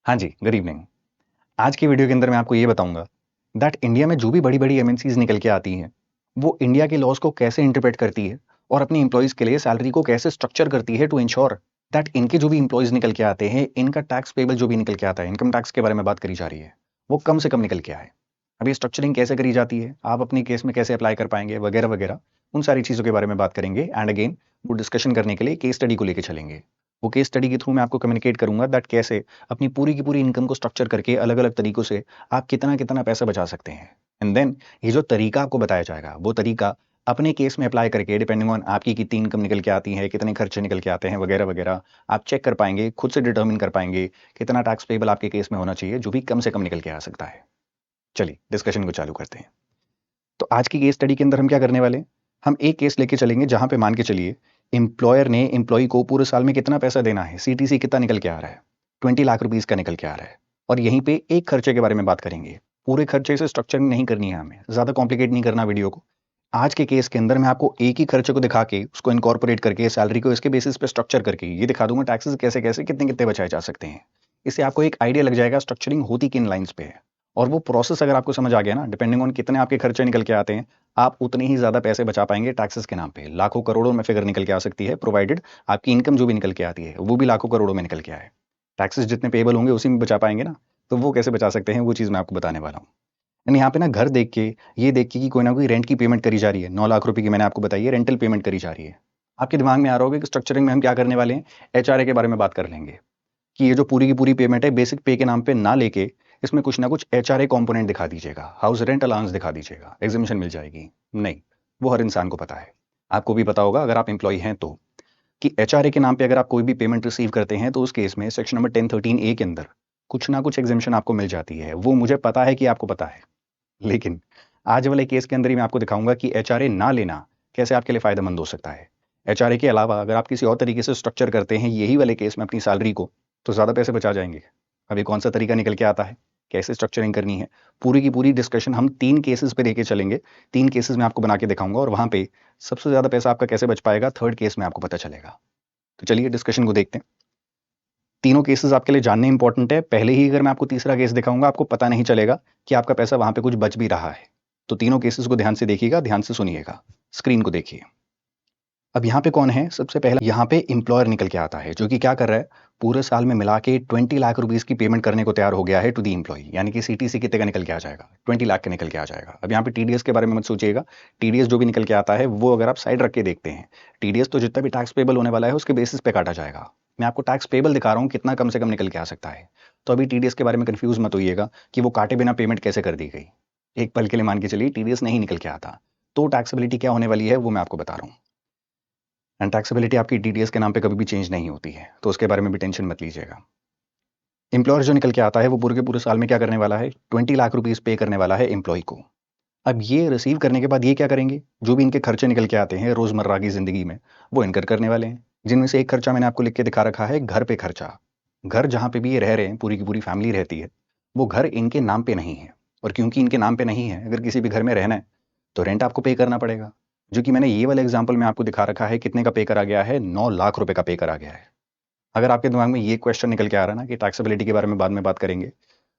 हाँ जी, good evening. आज की वीडियो के अंदर मैं आपको ये बताऊँगा दैट इंडिया में जो भी बड़ी-बड़ी एमएनसीज़ निकल के आती हैं, वो इंडिया के लॉज़ को कैसे इंटरप्रेट करती है और अपनी एम्प्लॉइज़ के लिए सैलरी को कैसे स्ट्रक्चर करती है टू इंश्योर दैट इनके जो भी एम्प्लॉइज़ निकल के आते हैं, इनका टैक्स पेएबल जो भी निकल के आता है, इनकम टैक्स के बारे में बात करी जा रही है, वो कम से कम निकल के आए। अब ये स्ट्रक्चरिंग कैसे करी जाती है, आप अपनी केस में कैसे अप्लाई कर पाएँगे वगैरह-वगैरह, उन सारी चीज़ों के बारे में बात करेंगे एंड अगेन वो डिस्कशन करने के लिए केस स्टडी को लेके चलेंगे। वो केस स्टडी के थ्रू मैं आपको कम्युनिकेट करूँगा दैट कैसे अपनी पूरी की पूरी इनकम को स्ट्रक्चर करके अलग-अलग तरीकों से आप कितना-कितना पैसा बचा सकते हैं। एंड देन ये जो तरीका आपको बताया जाएगा, वो तरीका अपने केस में अप्लाई करके डिपेंडिंग ऑन आपकी कितनी इनकम निकल के आती है, कितने खर्चे निकल के आते हैं वगैरह-वगैरह, आप चेक कर पाएँगे, खुद से डिटरमिन कर पाएँगे, कितना टैक्स पेएबल आपके केस में होना चाहिए, जो भी कम से कम निकल के आ सकता है। चलिए, डिस्कशन को चालू करते हैं। तो आज की केस स्टडी के अंदर हम क्या करने वाले हैं? हम एक केस लेके चलेंगे जहाँ पे मान के चलिए एम्प्लॉयर ने एम्प्लॉयी को पूरे साल में कितना पैसा देना है, सीटीसी कितना निकल के आ रहा है, 20 लाख रुपीस का निकल के आ रहा है। और यहीं पे एक खर्चे के बारे में बात करेंगे। पूरे खर्चे से स्ट्रक्चरिंग नहीं करनी है हमें, ज़्यादा कॉम्प्लिकेट नहीं करना वीडियो को। आज के केस के अंदर मैं आपको एक ही खर्चे को दिखा के, उसको इनकॉर्पोरेट करके, सैलरी को इसके बेसिस पे स्ट्रक्चर करके ये दिखा दूँगा टैक्सेस कैसे-कैसे, कितने-कितने बचाए जा सकते हैं। इससे आपको एक आइडिया लग जाएगा स्ट्रक्चरिंग होती किन लाइन्स पे है। और वो प्रोसेस अगर आपको समझ आ गया ना, डिपेंडिंग ऑन कितने आपके खर्चे निकल के आते हैं, आप उतने ही ज़्यादा पैसे बचा पाएँगे टैक्सेस के नाम पे। लाखों करोड़ों में फिगर निकल के आ सकती है, प्रोवाइडेड आपकी इनकम जो भी निकल के आती है, वो भी लाखों करोड़ों में निकल के आए। टैक्सेस जितने पेएबल होंगे उसी में बचा पाएँगे ना, तो वो कैसे बचा सकते हैं, वो चीज़ मैं आपको बताने वाला हूँ। एंड यहाँ पे ना घर देख के, ये देख के कि कोई ना कोई रेंट की पेमेंट करी जा रही है, 9 लाख रुपए की मैंने आपको बताई है, रेंटल पेमेंट करी जा रही है। आपके दिमाग में आ रहा होगा कि स्ट्रक्चरिंग में हम क्या करने वाले हैं, एचआरए के बारे में बात कर लेंगे। कि ये जो पूरी की पूरी पेमेंट है बेसिक पे के नाम पे ना लेके इसमें कुछ ना कुछ एचआरए कंपोनेंट दिखा दीजिएगा, हाउस रेंट अलाउंस दिखा दीजिएगा, एग्जम्पशन मिल जाएगी। नहीं, वो हर इंसान को पता है। आपको भी पता होगा अगर आप एम्प्लॉय हैं तो, कि एचआरए के नाम पे अगर आप कोई भी पेमेंट रिसीव करते हैं तो उस केस में सेक्शन नंबर 1013 ए के अंदर कुछ ना कुछ एग्जम्पशन आपको मिल जाती है। वो मुझे पता है कि आपको पता है, लेकिन आज वाले केस के अंदर ही मैं आपको दिखाऊंगा कि एचआरए ना लेना कैसे आपके लिए फायदेमंद हो सकता है। एचआरए के अलावा अगर आप किसी और तरीके से स्ट्रक्चर करते हैं यही वाले केस में अपनी सैलरी को, तो ज़्यादा पैसे बचा जाएंगे। अभी कौन सा तरीका निकल के आता है, कैसे स्ट्रक्चरिंग करनी है, पूरी की पूरी डिस्कशन हम 3 केसेस पे लेके चलेंगे। 3 केसेस मैं आपको बना के दिखाऊंगा और वहाँ पे सबसे ज़्यादा पैसा आपका कैसे बच पाएगा, थर्ड केस में आपको पता चलेगा। तो चलिए डिस्कशन को देखते हैं। तीनों केसेस आपके लिए जानने इंपॉर्टेंट है। पहले ही अगर मैं आपको तीसरा केस दिखाऊंगा, आपको पता नहीं चलेगा कि आपका पैसा वहाँ पे कुछ बच भी रहा है। तो तीनों केसेस को ध्यान से देखिएगा, ध्यान से सुनिएगा। स्क्रीन को देखिए। अब यहाँ पे कौन है? सबसे पहले यहाँ पे एम्प्लॉयर निकल के आता है, जो कि क्या कर रहा है, पूरे साल में मिला के 20 लाख रुपीस की पेमेंट करने को तैयार हो गया है टू द एम्प्लॉयी। यानी कि सीटीसी कितने का निकल के आ जाएगा? 20 लाख का निकल के आ जाएगा। अब यहाँ पे टीडीएस के बारे में मत सोचिएगा। टीडीएस जो भी निकल के आता है, वो अगर आप साइड रख के देखते हैं, टीडीएस तो जितना भी टैक्स पेबल होने वाला है, उसके बेसिस पे काटा जाएगा। मैं आपको टैक्स पेबल दिखा रहा हूँ, कितना कम से कम निकल के आ सकता है। तो अभी टीडीएस के बारे में कन्फ्यूज मत होइएगा कि वो काटे बिना पेमेंट कैसे कर दी गई। एक पल के लिए मान के चलिए टीडीएस नहीं निकल के आता, तो टैक्सेबिलिटी क्या होने वाली है, वो मैं आपको बता रहा हूँ। एंड टैक्सेबिलिटी आपकी टीडीएस के नाम पे कभी भी चेंज नहीं होती है, तो उसके बारे में भी टेंशन मत लीजिएगा। एम्प्लॉयर जो निकल के आता है, वो पूरे के पूरे साल में क्या करने वाला है, 20 लाख रुपीस पे करने वाला है एम्प्लॉय को। अब ये रिसीव करने के बाद ये क्या करेंगे, जो भी इनके खर्चे निकल के आते हैं रोजमर्रा की जिंदगी में, वो इनकर करने वाले हैं। जिनमें से एक खर्चा मैंने आपको लिख के दिखा रखा है, घर पे खर्चा। घर जहाँ पे भी ये रह रहे हैं, पूरी की पूरी फैमिली रहती है, वो घर इनके नाम पे नहीं है। और क्योंकि इनके नाम पे नहीं है, अगर किसी भी घर में रहना है तो रेंट आपको पे करना पड़ेगा। जो कि मैंने ये वाला एग्जाम्पल में आपको दिखा रखा है, कितने का पे करा गया है, 9 लाख रुपए का पे करा गया है। अगर आपके दिमाग में ये क्वेश्चन निकल के आ रहा है ना कि टैक्सेबिलिटी के बारे में बाद में बात करेंगे,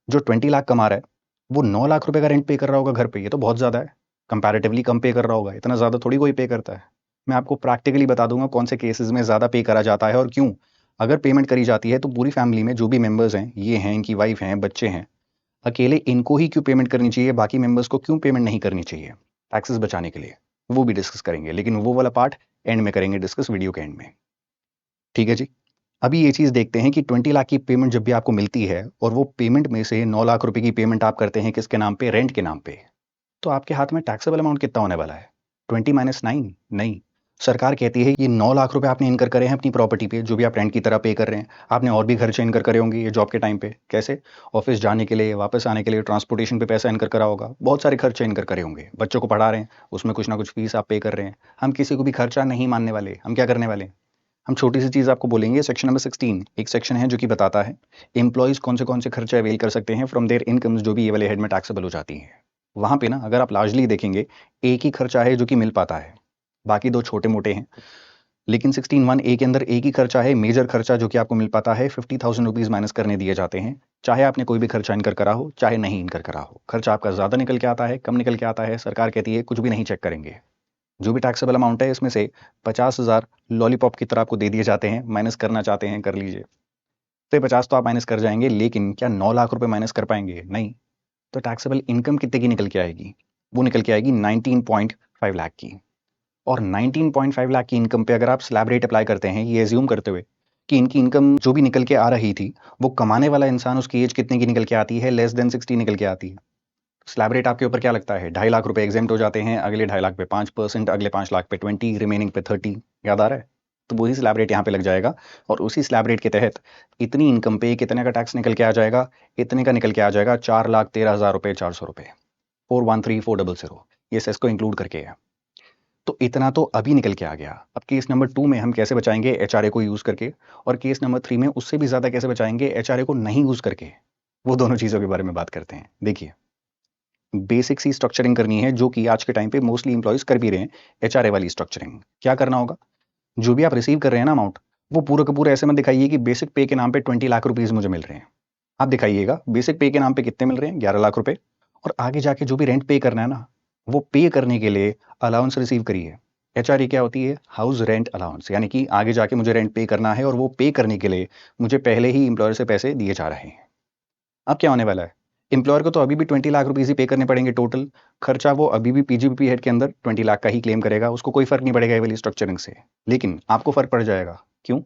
जो 20 लाख कमा रहा है, वो 9 लाख रुपए का रेंट पे कर रहा होगा घर पे, ये तो बहुत ज़्यादा है। कंपैरेटिवली कम पे कर रहा होगा, इतना ज़्यादा थोड़ी कोई पे करता है। मैं आपको प्रैक्टिकली बता दूंगा कौन से केसेस में ज़्यादा पे करा जाता है और क्यों। अगर पेमेंट करी जाती है तो पूरी फैमिली में जो भी मेंबर्स हैं, ये हैं, इनकी वाइफ हैं, बच्चे हैं, अकेले इनको ही क्यों पेमेंट करनी चाहिए, बाकी मेंबर्स को क्यों पेमेंट नहीं करनी चाहिए टैक्सेस बचाने के लिए, वो भी डिस्कस करेंगे। लेकिन वो वाला पार्ट एंड में करेंगे डिस्कस, वीडियो के एंड में। ठीक है जी। अभी ये चीज़ देखते हैं कि 20 लाख की पेमेंट जब भी आपको मिलती है और वो पेमेंट में से 9 लाख रुपए की पेमेंट आप करते हैं किसके नाम पे, रेंट के नाम पे, तो आपके हाथ में टैक्सेबल अमाउंट कितना होने वाला है, 20 माइनस 9? नहीं। सरकार कहती है ये 9 लाख रुपए आपने इनकर करे हैं अपनी प्रॉपर्टी पे, जो भी आप रेंट की तरह पे कर रहे हैं। आपने और भी खर्चे इनकर करे होंगे ये जॉब के टाइम पे, कैसे, ऑफिस जाने के लिए, वापस आने के लिए, ट्रांसपोर्टेशन पे पैसा इनकर करा होगा, बहुत सारे खर्चे इनकर करे होंगे। बच्चों को पढ़ा रहे हैं, उसमें कुछ ना कुछ फीस आप पे कर रहे हैं। हम किसी को भी खर्चा नहीं मानने वाले, हम क्या करने वाले हैं, हम छोटी सी चीज़ आपको बोलेंगे। सेक्शन नंबर 16 एक सेक्शन है जो कि बताता है एम्प्लॉयज़ कौन से खर्चे अवेल कर सकते हैं फ्रॉम देयर इनकम्स, जो भी ये वाले हेड में टैक्सेबल हो जाती हैं। वहाँ पे ना अगर आप लार्जली देखेंगे, एक ही खर्चा है जो कि मिल पाता है, बाकी 2 छोटे-मोटे हैं। लेकिन 16(1) ए के अंदर एक ही खर्चा है, मेजर खर्चा जो कि आपको मिल पाता है, 50,000 रुपीज़ माइनस करने दिए जाते हैं। चाहे आपने कोई भी खर्चा इनकर करा हो, चाहे नहीं इनकर करा हो, खर्चा आपका ज़्यादा निकल के आता है, कम निकल के आता है, सरकार कहती है कुछ भी नहीं चेक करेंगे। जो भी टैक्सेबल अमाउंट है इसमें से 50,000 लॉलीपॉप की तरह आपको दे दिए जाते हैं, माइनस करना चाहते हैं कर लीजिए। तो ये 50 तो आप माइनस कर जाएंगे, लेकिन क्या 9 लाख रुपए माइनस कर पाएंगे? नहीं। तो टैक्सेबल इनकम कितने की निकल के आएगी? वो निकल के आएगी 19.5 लाख की। और 19.5 लाख की इनकम पे अगर आप स्लैब रेट अप्लाई करते हैं, ये एज्यूम करते हुए कि इनकी इनकम जो भी निकल के आ रही थी, वो कमाने वाला इंसान उसकी एज कितने की निकल के आती है? लेस देन 60 निकल के आती है। स्लैब रेट आपके ऊपर क्या लगता है? 2.5 लाख रुपए एग्जेम्प्ट हो जाते हैं, अगले 2.5 लाख पे 5%, अगले 5 लाख पे 20, रिमेनिंग पे 30। याद आ रहा है? तो वही स्लैब रेट यहाँ पे लग जाएगा, और उसी स्लैब रेट के तहत इतनी इनकम पे कितने का टैक्स निकल के आ जाएगा? इतने का निकल के आ जाएगा 4,13,000 रुपए 400 रुपए, 413,400। ये सेस को इंक्लूड करके है। तो इतना तो अभी निकल के आ गया। अब केस नंबर 2 में हम कैसे बचाएंगे? एचआरए को यूज करके। और केस नंबर 3 में उससे भी ज्यादा कैसे बचाएंगे? एचआरए को नहीं यूज करके। वो दोनों चीजों के बारे में बात करते हैं। देखिए, बेसिक सी स्ट्रक्चरिंग करनी है, जो कि आज के टाइम पे मोस्टली इंप्लॉयज कर भी रहे हैं। एचआरए वाली स्ट्रक्चरिंग क्या करना होगा? जो भी आप रिसीव कर रहे हैं ना अमाउंट, वो पूरा का पूरा ऐसे मत दिखाइए कि बेसिक पे के नाम पे 20 लाख रुपीज मुझे मिल रहे हैं। आप दिखाइएगा बेसिक पे के नाम पे कितने मिल रहे हैं? 11 लाख रुपए। और आगे जाके जो भी रेंट पे करना है ना, वो पे करने के लिए अलाउंस रिसीव करिए। एचआरए क्या होती है? हाउस रेंट अलाउंस, यानी कि आगे जाके मुझे रेंट पे करना है, और वो पे करने के लिए मुझे पहले ही इंप्लॉयर से पैसे दिए जा रहे हैं। अब क्या होने वाला है? इंप्लॉयर को तो अभी भी 20 लाख रुपीज ही पे करने पड़ेंगे टोटल। खर्चा वो अभी भी पीजीबीपी हेड के अंदर 20 लाख का ही क्लेम करेगा, उसको कोई फर्क नहीं पड़ेगा ये वाली स्ट्रक्चरिंग से। लेकिन आपको फर्क पड़ जाएगा। क्यों?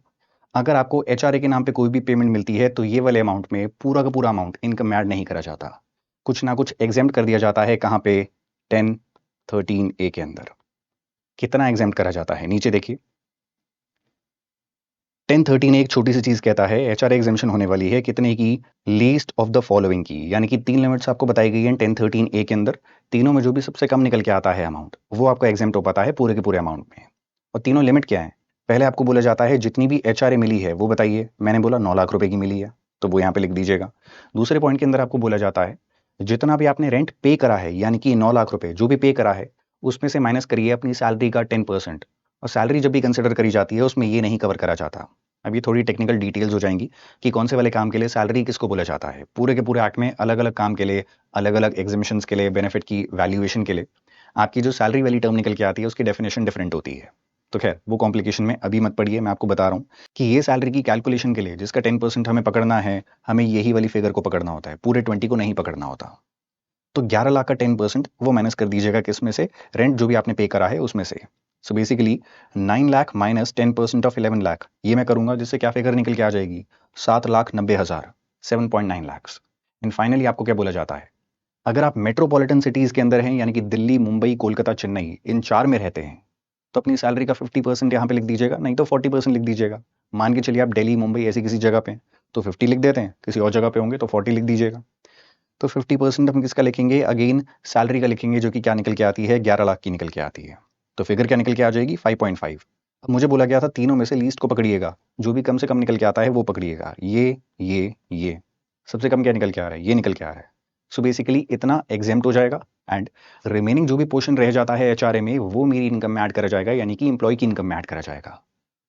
अगर आपको एचआरए के नाम पे कोई भी पेमेंट मिलती है, तो ये वाले अमाउंट में पूरा का पूरा अमाउंट इनकम में ऐड नहीं करा जाता। कुछ ना कुछ एग्जेम्प्ट कर दिया जाता है। कहाँ पे? 10(13)(a) के अंदर। कितना एग्जेम्प्ट करा जाता है? नीचे देखिए, 10(13)(a) एक छोटी सी चीज कहता है एचआरए एग्जेम्पशन होने वाली है कितने की? लीस्ट ऑफ द फॉलोइंग की। यानी कि 3 लिमिट्स आपको बताई गई हैं 10(13)(a) के अंदर। तीनों में जो भी सबसे कम निकल के आता है अमाउंट, वो आपका एग्जेम्प्ट हो पाता है पूरे के पूरे अमाउंट में। और तीनों लिमिट क्या है? पहले आपको बोला जाता है जितनी भी एचआरए मिली है वो बताइए। मैंने बोला 9 लाख रुपए की मिली है, तो वो यहाँ पे लिख दीजिएगा। दूसरे पॉइंट के अंदर आपको बोला जाता है जितना भी आपने रेंट पे करा है, यानी कि 9 लाख रुपए जो भी पे करा है, उसमें से माइनस करिए अपनी सैलरी का 10%। और सैलरी जब भी कंसिडर करी जाती है, उसमें ये नहीं कवर करा जाता। अब ये थोड़ी टेक्निकल डिटेल्स हो जाएंगी कि कौन से वाले काम के लिए सैलरी किसको बोला जाता है। पूरे के पूरे एक्ट में अलग अलग काम के लिए, अलग अलग एग्जिबिशंस के लिए, बेनिफिट की वैल्यूएशन के लिए आपकी जो सैलरी वाली टर्म निकल के आती है, उसकी डेफिनेशन डिफरेंट होती है। तो खैर, वो कॉम्प्लिकेशन में अभी मत पड़िए। मैं आपको बता रहा हूँ कि ये सैलरी की कैलकुलेशन के लिए जिसका 10% हमें पकड़ना है, हमें यही वाली फिगर को पकड़ना होता है, पूरे 20 को नहीं पकड़ना होता। तो 11 लाख का 10% वो माइनस कर दीजिएगा किस में से? रेंट जो भी आपने पे करा है उसमें से। So basically 9 lakh minus 10% of 11 lakh, ये मैं करूंगा, जिससे क्या फिगर निकल के आ जाएगी? 7,90,000, 7.9 लाख। एंड फाइनली आपको क्या बोला जाता है? अगर आप मेट्रोपॉलिटन सिटीज के अंदर हैं, यानी कि दिल्ली, मुंबई, कोलकाता, चेन्नई, इन 4 में रहते हैं, तो अपनी सैलरी का 50% यहाँ पे लिख दीजिएगा, नहीं तो 40% लिख दीजिएगा। मान के चलिए आप दिल्ली, मुंबई ऐसी किसी जगह पे हैं, तो 50 लिख देते हैं। किसी और जगह पे होंगे तो 40 लिख दीजिएगा। तो 50% हम किसका लिखेंगे? अगेन सैलरी का लिखेंगे, जो कि क्या निकल के आती है? 11 लाख की निकल के आती है। तो फिगर क्या निकल के आ जाएगी? 5.5। अब मुझे बोला गया था तीनों में से लीस्ट को पकड़िएगा, जो भी कम से कम निकल के आता है वो पकड़िएगा। ये सबसे कम क्या निकल के आ रहा है? ये निकल के आ रहा है। सो बेसिकली इतना एग्जेम्प्ट हो जाएगा, एंड रिमेनिंग जो भी पोर्शन रह जाता है एचआरए में, वो मेरी इनकम में ऐड करा जाएगा, यानी कि इंप्लॉय की इनकम में ऐड करा जाएगा।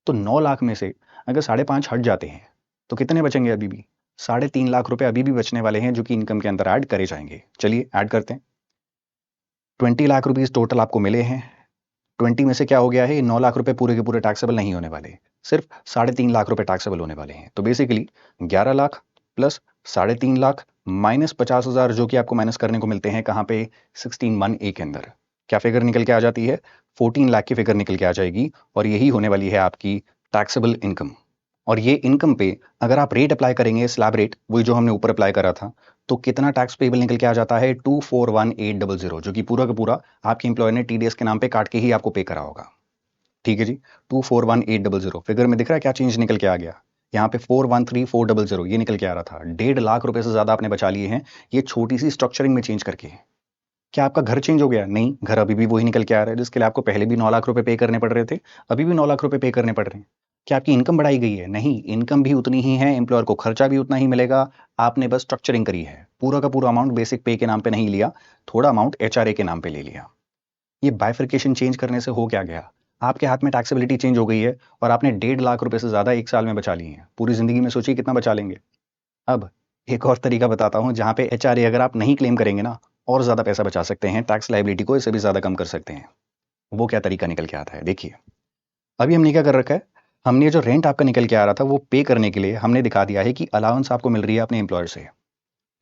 तो 9 लाख में से अगर 5.5 हट जाते हैं, तो कितने बचेंगे? अभी भी 3.5 लाख रुपए अभी भी बचने वाले हैं, जो कि इनकम के अंदर ऐड करे जाएंगे। चलिए ऐड करते हैं। 20 लाख रुपीज टोटल आपको मिले हैं। 20 में से क्या हो गया है? 9 लाख रुपए पूरे के पूरे टैक्सेबल नहीं होने वाले, सिर्फ 3.5 लाख रुपए टैक्सेबल होने वाले हैं। तो basically 11 lakh plus 3.5 lakh minus 50,000, जो कि आपको माइनस करने को मिलते हैं कहाँ पे? 16(1)(a) के अंदर। क्या फिगर निकल के आ जाती है? 14 लाख की फिगर निकल के आ जाएगी, और यही होने वाली है आपकी टैक्सेबल इनकम। और ये इनकम पे अगर आप रेट अप्लाई करेंगे, स्लैब रेट, वही जो हमने ऊपर अप्लाई करा था, तो कितना टैक्स पेबल निकल के आ जाता है? 241,800, जो कि पूरा का पूरा आपके एम्प्लॉयर ने टीडीएस के नाम पे काट के ही आपको पे करा होगा। ठीक है जी, 241,800 फिगर में दिख रहा है क्या चेंज निकल के आ गया? यहाँ पे 413,400 ये निकल के आ रहा था। 1.5 लाख रुपए से ज्यादा आपने बचा लिए हैं ये छोटी सी स्ट्रक्चरिंग में चेंज करके। क्या आपका घर चेंज हो गया? नहीं, घर अभी भी वही निकल के आ रहा है, जिसके लिए आपको पहले भी 9 लाख रुपए पे करने पड़ रहे थे, अभी भी 9 लाख रुपए पे करने पड़ रहे हैं। क्या आपकी इनकम बढ़ाई गई है? नहीं, इनकम भी उतनी ही है, एम्प्लॉयर को खर्चा भी उतना ही मिलेगा। आपने बस स्ट्रक्चरिंग करी है, पूरा का पूरा अमाउंट बेसिक पे के नाम पे नहीं लिया, थोड़ा अमाउंट एचआरए के नाम पे ले लिया। ये बाइफर्केशन चेंज करने से हो क्या गया? आपके हाथ में टैक्सेबिलिटी चेंज हो गई है, और आपने 1.5 लाख रुपए से ज्यादा एक साल में बचा लिए हैं। पूरी जिंदगी में सोचिए कितना बचा लेंगे। अब एक और तरीका बताता हूँ जहाँ पे एचआरए अगर आप नहीं क्लेम करेंगे ना, और ज़्यादा पैसा बचा सकते हैं, टैक्स लायबिलिटी को इससे भी ज़्यादा कम कर सकते हैं। वो क्या तरीका निकल के आता है, देखिए। अभी हमने क्या कर रखा है, हमने जो रेंट आपका निकल के आ रहा था वो पे करने के लिए हमने दिखा दिया है कि अलाउंस आपको मिल रही है अपने एम्प्लॉयर से।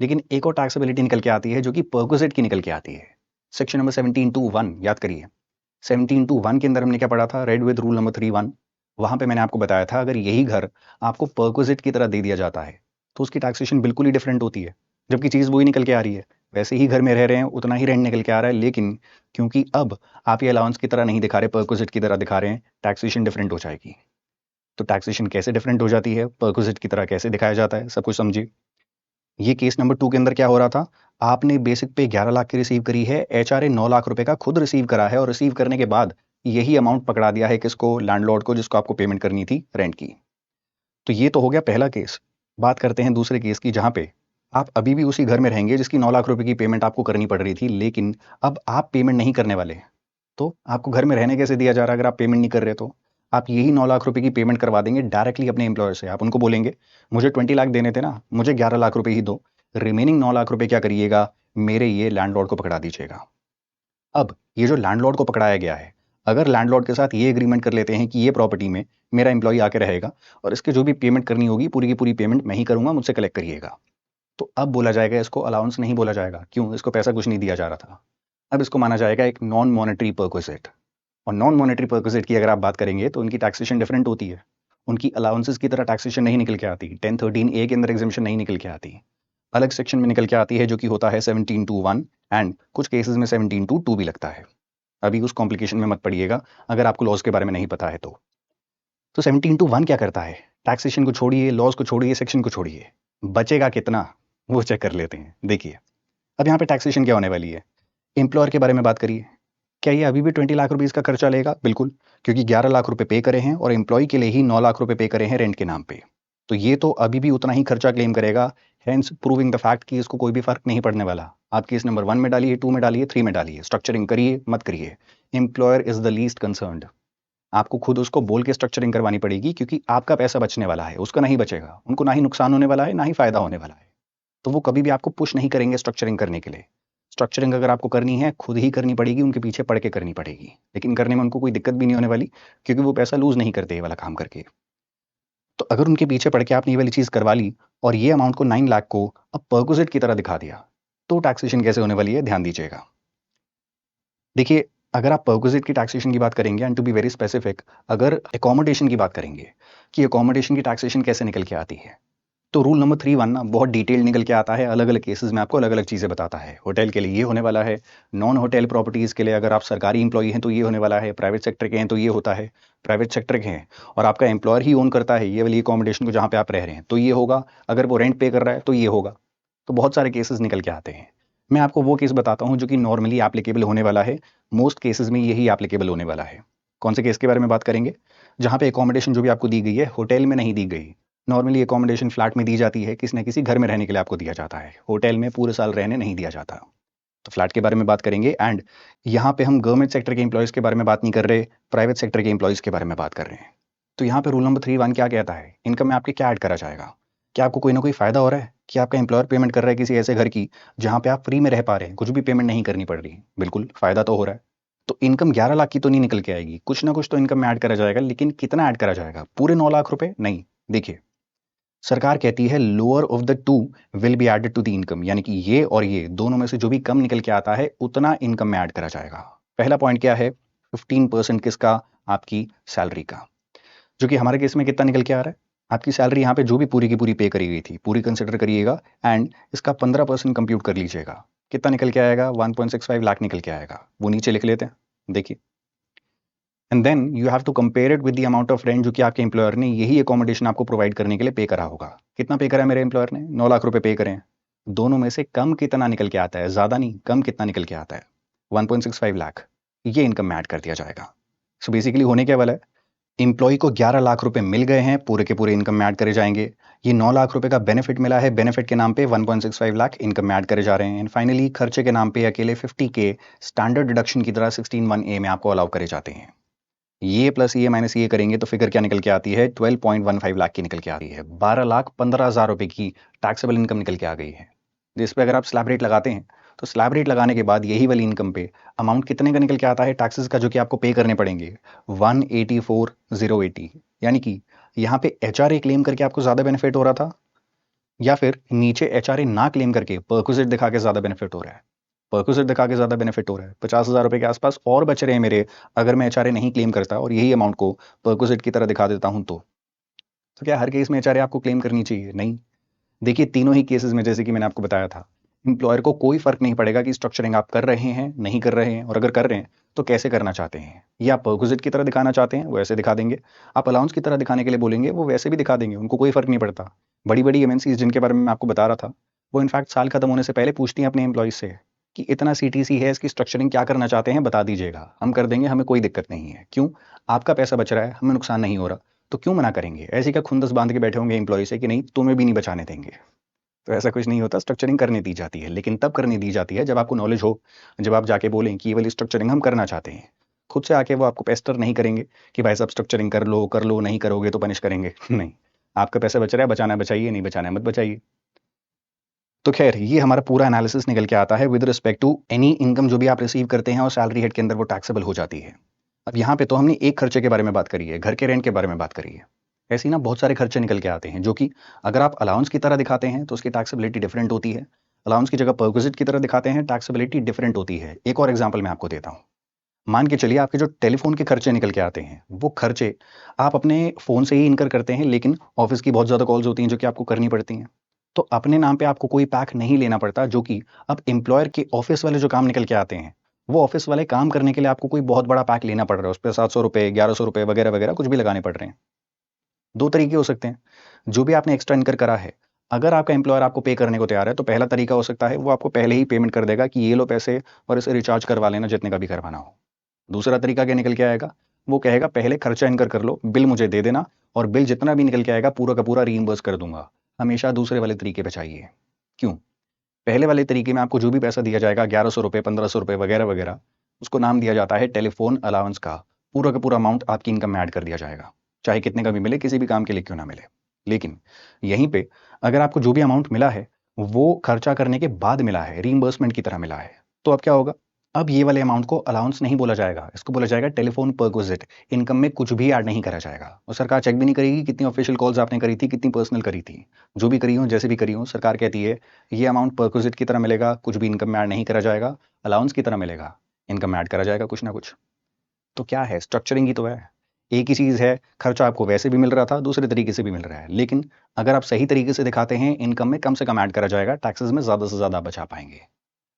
लेकिन एक और टैक्सेबिलिटी निकल के आती है जो कि परक्विजिट की निकल के आती है। सेक्शन नंबर 17(2)(1) याद करिए। 17(2)(1) के अंदर हमने क्या पढ़ा था, रेड विद रूल नंबर 3(1). वहां पे मैंने आपको बताया था अगर यही घर आपको परक्विजिट की तरह दे दिया जाता है तो उसकी टैक्सेशन बिल्कुल ही डिफरेंट होती है, जबकि चीज़ वही निकल के आ रही है। वैसे ही घर में रह रहे हैं, उतना ही रेंट निकल के आ रहा है, लेकिन क्योंकि अब आप ये अलाउंस की तरह नहीं दिखा रहे, परक्विजिट की तरह दिखा रहे हैं, टैक्सेशन डिफरेंट हो जाएगी। तो टैक्सेशन कैसे डिफरेंट हो जाती है, परक्विजिट की तरह कैसे दिखाया जाता है, सब कुछ समझिए। ये केस नंबर 2 के अंदर क्या हो रहा था, आपने बेसिक पे 11 लाख की रिसीव करी है, एचआरए 9 लाख रुपए का खुद रिसीव करा है, और रिसीव करने के बाद यही अमाउंट पकड़ा दिया है किसको, लैंडलॉर्ड को, जिसको आपको पेमेंट करनी थी रेंट की। तो ये तो हो गया पहला केस। बात करते हैं दूसरे केस की, जहां पे आप अभी भी उसी घर में रहेंगे जिसकी 9 लाख रुपए की पेमेंट आपको करनी पड़ रही थी, लेकिन अब आप पेमेंट नहीं करने वाले। तो आपको घर में रहने कैसे दिया जा रहा है अगर आप पेमेंट नहीं कर रहे? तो आप यही 9 लाख रुपए की पेमेंट करवा देंगे डायरेक्टली अपने एम्प्लॉयर से। आप उनको बोलेंगे मुझे 20 लाख देने थे ना, मुझे 11 लाख रुपए ही दो, रिमेनिंग 9 लाख रुपए क्या करिएगा, मेरे ये लैंडलॉर्ड को पकड़ा दीजिएगा। अब ये जो लैंडलॉर्ड को पकड़ाया गया है, अगर लैंडलॉर्ड के साथ ये एग्रीमेंट कर लेते हैं कि ये प्रॉपर्टी में मेरा एम्प्लॉय आके रहेगा और इसके जो भी पेमेंट करनी होगी पूरी की पूरी पेमेंट मैं ही करूंगा, मुझसे कलेक्ट करिएगा, तो अब बोला जाएगा इसको अलाउंस नहीं बोला जाएगा। क्यों? इसको पैसा कुछ नहीं दिया जा रहा था। अब इसको माना जाएगा एक नॉन मॉनेटरी परक्विजिट। और नॉन मॉनेटरी परक्विजिट की अगर आप बात करेंगे तो उनकी टैक्सेशन डिफरेंट होती है। उनकी अलाउंसेस की तरह टैक्सेशन नहीं निकल के आती, 10(13)(a) के अंदर एग्जेम्पशन नहीं निकल के आती, अलग सेक्शन में निकल के आती है जो कि होता है 17(2)(1) एंड कुछ केसेस में 17(2)(2) भी लगता है। अभी उस कॉम्प्लिकेशन में मत पड़िएगा अगर आपको लॉज के बारे में नहीं पता है तो। 17(2)(1) क्या करता है, टैक्सेशन को छोड़िए, लॉज को छोड़िए, सेक्शन को छोड़िए, बचेगा कितना वो चेक कर लेते हैं। देखिए अब यहाँ पे टैक्सेशन क्या होने वाली है, एम्प्लॉयर के बारे में बात करिए। क्या ये अभी भी 20 लाख रुपीस का खर्चा लेगा? बिल्कुल, क्योंकि 11 लाख रुपए पे करे हैं और एम्प्लॉय के लिए ही 9 लाख रुपए पे करे हैं रेंट के नाम पे। तो ये तो अभी भी उतना ही खर्चा क्लेम करेगा, हेंस प्रूविंग द फैक्ट कि इसको कोई भी फर्क नहीं पड़ने वाला। आप केस नंबर 1 में डालिए, 2 में डालिए, 3 में डालिए, स्ट्रक्चरिंग करिए मत करिए, employer is the least concerned. आपको खुद उसको बोल के स्ट्रक्चरिंग करवानी पड़ेगी, क्योंकि आपका पैसा बचने वाला है, उसका नहीं बचेगा। उनको ना ही नुकसान होने वाला है, ना ही फायदा होने वाला है। तो वो कभी भी आपको पुश नहीं करेंगे स्ट्रक्चरिंग करने के लिए। स्ट्रक्चरिंग अगर आपको करनी है खुद ही करनी पड़ेगी, उनके पीछे पड़ के करनी पड़ेगी, लेकिन करने में उनको कोई दिक्कत भी नहीं होने वाली, क्योंकि वो पैसा लूज नहीं करते ये वाला काम करके। तो अगर उनके पीछे पड़ के आपने ये वाली चीज करवा ली और ये अमाउंट को 9 लाख को अब परक्विजिट की तरह दिखा दिया, तो टैक्सेशन कैसे होने वाली है ध्यान दीजिएगा। देखिए अगर आप परक्विजिट की टैक्सेशन की बात करेंगे, and to be very specific, अगर एकोमोडेशन की बात करेंगे कि एकोमोडेशन की टैक्सेशन कैसे निकल के आती है, तो रूल नंबर 3(1) ना बहुत डिटेल निकल के आता है, अलग अलग केसेस में आपको अलग अलग चीज़ें बताता है। होटल के लिए ये होने वाला है, नॉन होटल प्रॉपर्टीज़ के लिए अगर आप सरकारी इंप्लॉई हैं तो ये होने वाला है, प्राइवेट सेक्टर के हैं तो ये होता है, प्राइवेट सेक्टर के हैं और आपका एम्प्लॉयर ही ओन करता है ये वाली अकोमोडेशन को जहाँ पे आप रह रहे हैं तो ये होगा, अगर वो रेंट पे कर रहा है तो ये होगा। तो बहुत सारे केसेस निकल के आते हैं। मैं आपको वो केस बताता हूँ जो कि नॉर्मली एप्लीकेबल होने वाला है, मोस्ट केसेस में यही एप्लीकेबल होने वाला है। कौन से केस के बारे में बात करेंगे? जहाँ पे अकोमोडेशन जो भी आपको दी गई है होटल में नहीं दी गई। नॉर्मली अकोमोडेशन फ्लैट में दी जाती है, किसी न किसी घर में रहने के लिए आपको दिया जाता है, होटल में पूरे साल रहने नहीं दिया जाता। तो फ्लैट के बारे में बात करेंगे, एंड यहाँ पे हम गवर्नमेंट सेक्टर के एम्प्लॉयज़ के बारे में बात नहीं कर रहे, प्राइवेट सेक्टर के एम्प्लॉयज़ के बारे में बात कर रहे हैं। तो यहाँ पे रूल नंबर 3(1) क्या कहता है, इनकम में आपके क्या ऐड करा जाएगा? क्या आपको कोई ना कोई फायदा हो रहा है कि आपका एम्प्लॉयर पेमेंट कर रहा है किसी ऐसे घर की जहाँ पे आप फ्री में रह पा रहे हैं, कुछ भी पेमेंट नहीं करनी पड़ रही? बिल्कुल फायदा तो हो रहा है। तो इनकम 11 लाख की तो नहीं निकल के आएगी, कुछ ना कुछ तो इनकम में ऐड करा जाएगा, लेकिन कितना ऐड करा जाएगा? पूरे 9 लाख रुपए नहीं। देखिए सरकार कहती है lower of the two will be added to the income, यानी कि ये और ये दोनों में से जो भी कम निकल के आता है उतना इनकम में ऐड करा जाएगा। पहला पॉइंट क्या है, 15% किसका? आपकी सैलरी का, जो कि हमारे केस में कितना निकल के आ रहा है, आपकी सैलरी यहाँ पे जो भी पूरी की पूरी पे करी गई थी पूरी कंसिडर करिएगा, एंड इसका 15% कंप्यूट कर लीजिएगा। कितना निकल के आएगा? 1.65 लाख निकल के आएगा। वो नीचे लिख लेते हैं, देखिए। And then you have to compare it with the amount of rent जो कि आपके एम्प्लॉयर ने यही अकोमोडेशन आपको प्रोवाइड करने के लिए पे करा होगा। कितना पे करा है मेरे एम्प्लॉयर ने? 9 लाख रुपए पे करें। दोनों में से कम कितना निकल के आता है? ज्यादा नहीं, कम कितना निकल के आता है? 1.65 लाख। ये इनकम में ऐड कर दिया जाएगा। सो बेसिकली होने क्या वाला है, एम्प्लॉय को 11 लाख रुपए मिल गए हैं, पूरे के पूरे इनकम में ऐड करे जाएंगे। ये 9 लाख रुपए का बेनिफिट मिला है, बेनिफिट के नाम पे 1.65 लाख इनकम में ऐड करे जा रहे हैं। एंड फाइनली खर्चे के नाम पे अकेले 50K स्टैंडर्ड डिडक्शन की तरह 16(1)(a) में आपको अलाउ करे जाते हैं। ये प्लस ये माइनस ये करेंगे तो फिगर क्या निकल के आती है, 12.15 लाख की निकल के आ रही है। 12,15,000 रुपए की टैक्सेबल इनकम निकल के आ गई है। जिस पे अगर आप स्लैब रेट लगाते हैं तो स्लैब रेट लगाने के बाद यही वाली इनकम पे अमाउंट कितने का निकल के आता है टैक्सेस का, जो कि आपको पे करने पड़ेंगे 184,080। यानी कि यहाँ पे HRA क्लेम करके आपको ज्यादा बेनिफिट हो रहा था, या फिर नीचे HRA ना क्लेम करके परक्विजिट दिखा के ज्यादा बेनिफिट हो रहा है। परक्विजिट दिखा के ज्यादा बेनिफिट हो रहा है, 50,000 रुपए के आसपास और बच रहे हैं मेरे, अगर मैं HRA नहीं क्लेम करता और यही अमाउंट को परक्विजिट की तरह दिखा देता हूं तो क्या हर केस में HRA आपको क्लेम करनी चाहिए? नहीं। देखिए तीनों ही केसेस में जैसे कि मैंने आपको बताया था, एम्प्लॉयर को कोई फर्क नहीं पड़ेगा कि स्ट्रक्चरिंग आप कर रहे हैं नहीं कर रहे हैं, और अगर कर रहे हैं तो कैसे करना चाहते हैं। ये आप परक्विजिट की तरह दिखाना चाहते हैं वो ऐसे दिखा देंगे, आप अलाउंस की तरह दिखाने के लिए बोलेंगे वो वैसे भी दिखा देंगे, उनको कोई फर्क नहीं पड़ता। बड़ी बड़ी एमएनसीज जिनके बारे में मैं आपको बता रहा था, वो इनफैक्ट साल खत्म होने से पहले पूछती हैं अपने एम्प्लॉयज से कि इतना CTC है, इसकी स्ट्रक्चरिंग क्या करना चाहते हैं बता दीजिएगा, हम कर देंगे, हमें कोई दिक्कत नहीं है। क्यों? आपका पैसा बच रहा है, हमें नुकसान नहीं हो रहा, तो क्यों मना करेंगे? ऐसे क्या खुंदस बांध के बैठे होंगे एम्प्लॉय से कि नहीं तुम्हें भी नहीं बचाने देंगे? तो ऐसा कुछ नहीं होता। स्ट्रक्चरिंग करने दी जाती है, लेकिन तब करने दी जाती है जब आपको नॉलेज हो, जब आप जाके बोलें कि ये वाली स्ट्रक्चरिंग हम करना चाहते हैं। खुद से आके वो आपको पेस्टर नहीं करेंगे कि भाई साहब स्ट्रक्चरिंग कर लो, नहीं करोगे तो पनिश करेंगे। नहीं, आपका पैसा बच रहा है, बचाना है बचाइए, नहीं बचाना है मत बचाइए। तो खैर ये हमारा पूरा एनालिसिस निकल के आता है with respect to any income जो भी आप रिसीव करते हैं और सैलरी हेड के अंदर वो टैक्सेबल हो जाती है। अब यहाँ पे तो हमने एक खर्चे के बारे में बात करी है, घर के रेंट के बारे में बात करी है। ऐसे ही ना बहुत सारे खर्चे निकल के आते हैं जो कि अगर आप अलाउंस की तरह दिखाते हैं तो उसकी टैक्सेबिलिटी डिफरेंट होती है, अलाउंस की जगह परक्विजिट की तरह दिखाते हैं टैक्सेबिलिटी डिफरेंट होती है। एक और एग्जांपल मैं आपको देता हूँ। मान के चलिए आपके जो टेलीफोन के खर्चे निकल के आते हैं, वो खर्चे आप अपने फ़ोन से ही इनकर करते हैं, लेकिन ऑफ़िस की बहुत ज़्यादा कॉल्स होती हैं जो कि आपको करनी पड़ती हैं। तो अपने नाम पे आपको कोई पैक नहीं लेना पड़ता, जो कि अब एम्प्लॉयर के ऑफ़िस वाले जो काम निकल के आते हैं, वो ऑफ़िस वाले काम करने के लिए आपको कोई बहुत बड़ा पैक लेना पड़ रहा है। उस पे ₹700, ₹1100 वगैरह-वगैरह कुछ भी लगाने पड़ रहे हैं। 2 तरीके हो सकते हैं। जो भी आपने एक्स्ट्रा इनकर करा है, अगर आपका एम्प्लॉयर आपको पे करने को तैयार है, तो पहला तरीका हो सकता है वो आपको पहले ही पेमेंट कर देगा कि ये लो पैसे और इसे रिचार्ज करवा लेना जितने का भी करवाना हो। दूसरा तरीका क्या निकल के आएगा, वो कहेगा पहले खर्चा इनकर कर लो, बिल मुझे दे देना और बिल जितना भी निकल के आएगा पूरा का पूरा रीइंबर्स कर दूंगा। हमेशा दूसरे वाले तरीके पे चाहिए। क्यों? पहले वाले तरीके में आपको जो भी पैसा दिया जाएगा, ₹1100, ₹1500 वगैरह-वगैरह, उसको नाम दिया जाता है टेलीफ़ोन अलाउंस का। पूरा का पूरा अमाउंट आपकी इनकम में ऐड कर दिया जाएगा। चाहे कितने का भी मिले, किसी भी काम के लिए क्यों ना मिले। लेकिन यहीं पे अगर आपको जो भी अमाउंट मिला है, वो खर्चा करने के बाद मिला है, रीइंबर्समेंट की तरह मिला है, तो अब क्या होगा? अब ये वाले अमाउंट को अलाउंस नहीं बोला जाएगा, इसको बोला जाएगा टेलीफ़ोन परक्विजिट। इनकम में कुछ भी ऐड नहीं करा जाएगा और सरकार चेक भी नहीं करेगी कितनी ऑफ़िशियल कॉल्स आपने करी थी, कितनी पर्सनल करी थी। जो भी करी हों, जैसे भी करी हों, सरकार कहती है ये अमाउंट परक्विजिट की तरह मिलेगा, कुछ भी इनकम में ऐड नहीं करा जाएगा, अलाउंस की तरह मिलेगा, इनकम में ऐड करा जाएगा कुछ ना कुछ। तो क्या है? स्ट्रक्चरिंग ही तो है। एक ही चीज़ है, खर्चा आपको वैसे भी मिल रहा था, दूसरे तरीके से भी मिल रहा है। लेकिन अगर आप सही तरीके से दिखाते हैं, इनकम में कम से कम ऐड करा जाएगा, टैक्सेस में ज़्यादा से ज़्यादा बचा पाएँगे।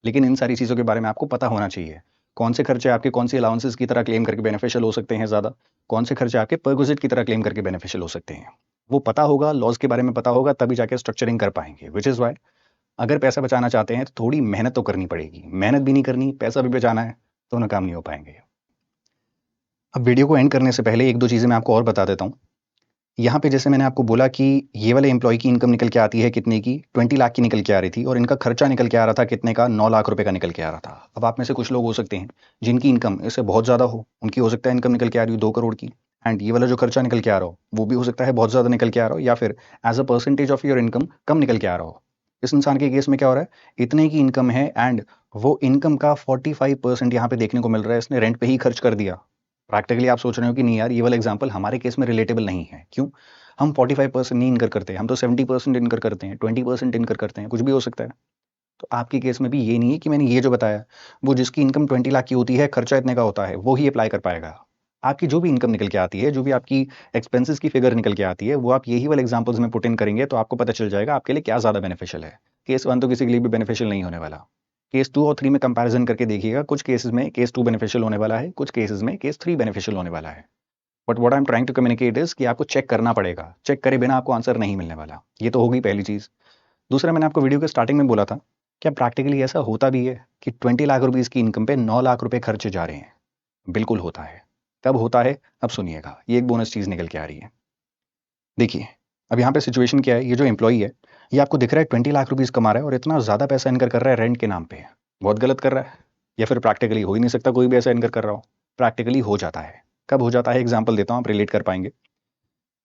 लेकिन इन सारी चीज़ों के बारे में आपको पता होना चाहिए। कौन से खर्चे आपके कौन सी अलाउंसेस की तरह क्लेम करके बेनिफिशियल हो सकते हैं ज़्यादा, कौन से खर्चे आपके परक्विजिट की तरह क्लेम करके बेनिफिशियल हो सकते हैं। वो पता होगा, लॉज़ के बारे में पता होगा, तभी जाके स्ट्रक्चरिंग कर पाएँगे। व्हिच इज़ व्हाई अगर पैसा बचाना चाहते हैं, तो थोड़ी मेहनत तो करनी पड़ेगी। मेहनत भी नहीं करनी, पैसा भी बचाना है, दोनों काम नहीं हो पाएँगे। अब वीडियो को एंड करने से पहले 1-2 चीज़ें मैं आपको और बता देता हूँ। यहाँ पे जैसे मैंने आपको बोला कि ये वाले एम्प्लॉयी की इनकम निकल के आती है कितने की, 20 लाख की निकल के आ रही थी और इनका खर्चा निकल के आ रहा था कितने का, 9 लाख रुपए का निकल के आ रहा था। अब आप में से कुछ लोग हो सकते हैं जिनकी इनकम इससे बहुत ज़्यादा हो, उनकी हो सकता है इनकम निकल के आ रही हो 2 करोड़ की, एंड ये वाला जो खर्चा निकल के आ रहा हो, वो भी हो सकता है बहुत ज़्यादा निकल के आ रहा हो, या फिर as a percentage of your income कम निकल के आ रहा हो। इस इंसान के केस में क्या हो रहा है, इतने की इनकम है एंड वो इनकम का 45% यहाँ पे देखने को मिल रहा है, इसने रेंट पे ही खर्च कर दिया। प्रैक्टिकली आप सोच रहे हो कि नहीं यार ये वाला एग्जाम्पल हमारे केस में रिलेटेबल नहीं है। क्यों? हम 45% नहीं इनकर करते, हम तो 70% इनकर करते हैं, 20% इनकर करते हैं, कुछ भी हो सकता है। तो आपके केस में भी ये नहीं है कि मैंने ये जो बताया, वो जिसकी इनकम 20 लाख की होती है, खर्चा इतने का होता है, वो ही अप्लाई कर पाएगा। आपकी जो भी इनकम निकल के आती है, जो भी आपकी एक्सपेंसेस की फिगर निकल के आती है, वो आप यही वाले एग्जाम्पल्स में पुट इन करेंगे तो आपको पता चल जाएगा आपके लिए क्या ज़्यादा बेनिफिशियल है। केस 1 तो किसी के लिए भी बेनिफिशियल नहीं होने वाला। केस 2 और 3 में कंपैरिजन करके देखिएगा, कुछ केसेस में केस 2 बेनिफिशियल होने वाला है, कुछ केसेस में केस 3 बेनिफिशियल होने वाला है। But what I am trying to communicate is कि आपको चेक करना पड़ेगा, चेक करे बिना आपको आंसर नहीं मिलने वाला। ये तो होगी पहली चीज़। दूसरा, मैंने आपको वीडियो के स्टार्टिंग में बोला था, क्या प्रैक्टिकली ऐसा होता भी है कि 20 लाख रुपीज़ की इनकम पे 9 लाख रुपए खर्चे जा रहे हैं? बिल्कुल होता है। कब होता है? अब सुनिएगा, ये एक बोनस चीज़ निकल के आ रही है। देखिए, अब यहाँ पे सिचुएशन क्या है, ये जो एम्प्लॉई है, ये आपको दिख रहा है 20 लाख रुपीज़ कमा रहा है और इतना ज़्यादा पैसा इनकर कर रहा है रेंट के नाम पे। बहुत गलत कर रहा है, या फिर प्रैक्टिकली हो ही नहीं सकता कोई भी ऐसा इनकर कर रहा हो। प्रैक्टिकली हो जाता है। कब हो जाता है, एग्जाम्पल देता हूँ, आप रिलेट कर पाएंगे।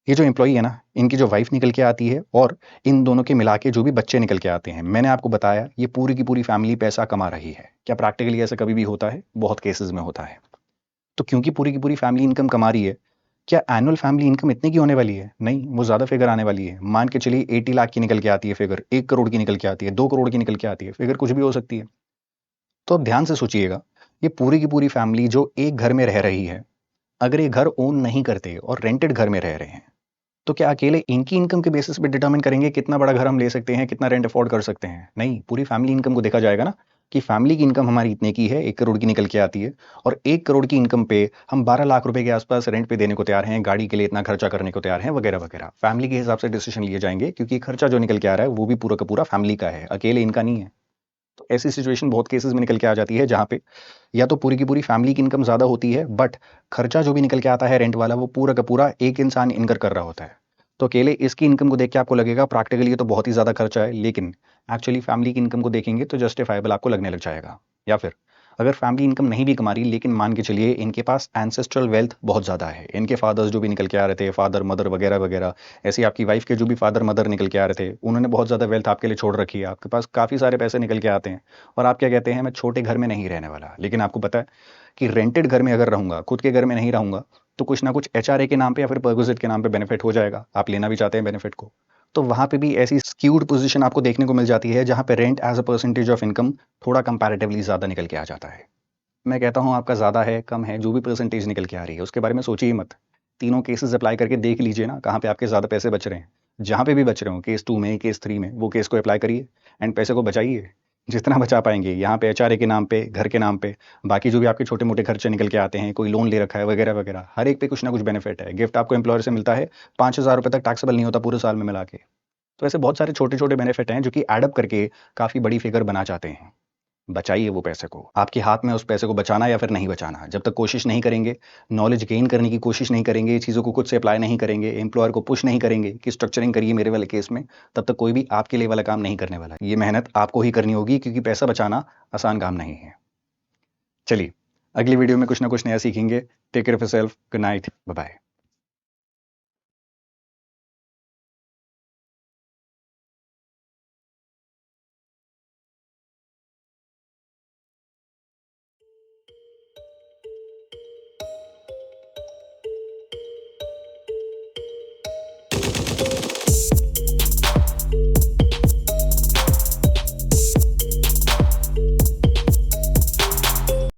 ये जो एम्प्लॉई है ना, इनकी जो वाइफ निकल के आती है और इन दोनों के मिला के जो भी बच्चे निकल के आते हैं, मैंने आपको बताया ये पूरी की पूरी फैमिली पैसा कमा रही है। क्या प्रैक्टिकली ऐसा कभी भी होता है? बहुत केसेस में होता है। तो क्योंकि पूरी की पूरी फैमिली इनकम कमा रही है, क्या एनुअल फैमिली इनकम इतने की होने वाली है? नहीं, वो ज़्यादा फिगर आने वाली है। मान के चलिए 80 लाख की निकल के आती है फिगर, 1 करोड़ की निकल के आती है, 2 करोड़ की निकल के आती है, फिगर कुछ भी हो सकती है। तो अब ध्यान से सोचिएगा, ये पूरी की पूरी फैमिली जो एक घर में रह रही है, अगर ये घर ओन नहीं करते और रेंटेड घर में रह रहे हैं, तो क्या अकेले इनकी इनकम के बेसिस पे डिटरमिन करेंगे कितना बड़ा घर हम ले सकते हैं, कितना रेंट अफोर्ड कर सकते हैं? नहीं, पूरी फैमिली इनकम को देखा जाएगा ना, कि फैमिली की इनकम हमारी इतने की है, 1 करोड़ की निकल के आती है, और 1 करोड़ की इनकम पे हम 12 लाख रुपए के आसपास रेंट पे देने को तैयार हैं, गाड़ी के लिए इतना खर्चा करने को तैयार हैं, वगैरह वगैरह। फैमिली के हिसाब से डिसीजन लिए जाएंगे, क्योंकि खर्चा जो निकल के आ रहा है वो भी पूरा का पूरा फैमिली का है, अकेले इनका नहीं है। तो ऐसी सिचुएशन बहुत केसेस में निकल के आ जाती है, जहाँ पे या तो पूरी की पूरी फैमिली की इनकम ज़्यादा होती है, बट खर्चा जो भी निकल के आता है रेंट वाला, वो पूरा का पूरा एक इंसान इनकर कर रहा होता है। तो अकेले इसकी इनकम को देख के आपको लगेगा प्रैक्टिकली ये तो बहुत ही ज़्यादा खर्चा है, लेकिन एक्चुअली फैमिली की इनकम को देखेंगे तो जस्टिफाइबल आपको लगने लग जाएगा। या फिर अगर फैमिली इनकम नहीं भी कमा रही, लेकिन मान के चलिए इनके पास एंसेस्ट्रल वेल्थ बहुत ज़्यादा है, इनके फादर्स जो भी निकल के आ रहे थे, फादर मदर वगैरह वगैरह, ऐसे आपकी वाइफ के जो भी फादर मदर निकल के आ रहे थे, उन्होंने बहुत ज़्यादा वेल्थ आपके लिए छोड़ रखी है, आपके पास काफ़ी सारे पैसे निकल के आते हैं, और आप क्या कहते हैं, मैं छोटे घर में नहीं रहने वाला। लेकिन आपको पता है कि रेंटेड घर में अगर रहूंगा, खुद के घर में नहीं रहूंगा, तो कुछ ना कुछ एचआरए के नाम पे या फिर परक्विजिट के नाम पे बेनिफिट हो जाएगा, आप लेना भी चाहते हैं बेनिफिट को। तो वहां पे भी ऐसी स्क्यूड पोजीशन आपको देखने को मिल जाती है, जहां पे rent as a percentage of income थोड़ा कंपैरेटिवली ज़्यादा निकल के आ जाता है। मैं कहता हूँ आपका ज़्यादा है, कम है, जो भी परसेंटेज निकल के आ रही है, उसके बारे में सोचिए ही मत। तीनों केसेस अप्लाई करके देख लीजिए ना, कहाँ पे आपके ज़्यादा पैसे बच रहे हैं। जहाँ पे भी बच रहे हो, केस 2 में, केस 3 में, वो केस को अप्लाई करिए एंड पैसे को बचाइए, जितना बचा पाएंगे। यहाँ पे एचआरए के नाम पे, घर के नाम पे, बाकी जो भी आपके छोटे मोटे खर्चे निकल के आते हैं, कोई लोन ले रखा है वगैरह वगैरह, हर एक पे कुछ ना कुछ बेनिफिट है। गिफ्ट आपको एम्प्लॉयर से मिलता है, 5,000 रुपये तक टैक्सेबल नहीं होता पूरे साल में मिला के। तो ऐसे बहुत सारे छोटे छोटे बेनिफिट हैं जो कि एडअप करके काफ़ी बड़ी फिगर बना जाते हैं। बचाइए वो पैसे को, आपके हाथ में उस पैसे को बचाना या फिर नहीं बचाना। जब तक कोशिश नहीं करेंगे, नॉलेज गेन करने की कोशिश नहीं करेंगे, चीज़ों को खुद से अप्लाई नहीं करेंगे, एम्प्लॉयर को पुश नहीं करेंगे कि स्ट्रक्चरिंग करिए मेरे वाले केस में, तब तक कोई भी आपके लिए वाला काम नहीं करने वाला है। ये मेहनत आपको ही करनी होगी, क्योंकि पैसा बचाना आसान काम नहीं है। चलिए, अगली वीडियो में कुछ ना कुछ नया सीखेंगे। Take care of yourself, good night, bye bye.